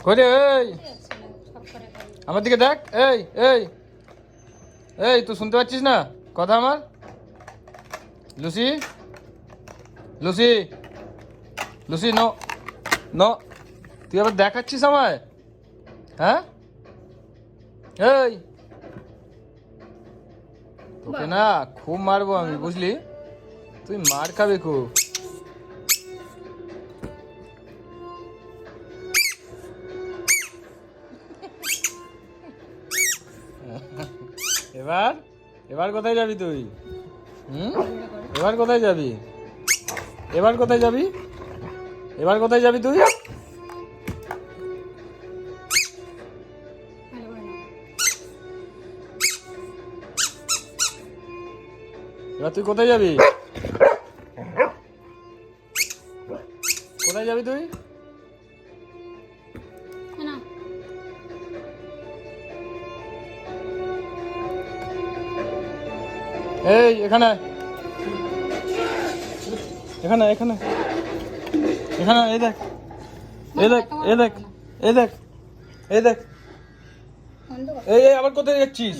করে এই আমার দিকে দেখ। এই এই এই তুই শুনতে পাচ্ছিস না কথা আমার? Lucy Lucy Lucy no no, তুই আবার দেখাচ্ছিস আমায়? হ্যাঁ এই তোকে না খুব মারবো আমি, বুঝলি? তুই মার খাবি খুব। এবার এবার কোথায় যাবি তুই? এবার কোথায় যাবি? এবার কোথায় যাবি? এবার কোথায় যাবি তুই? এবার তুই কোথায় যাবি? কোথায় যাবি তুই? এই এখানে এখানে এখানে এখানে, এই দেখ এই দেখ এই দেখ এই দেখ এই দেখ এই আবার কোথায় যাচ্ছিস?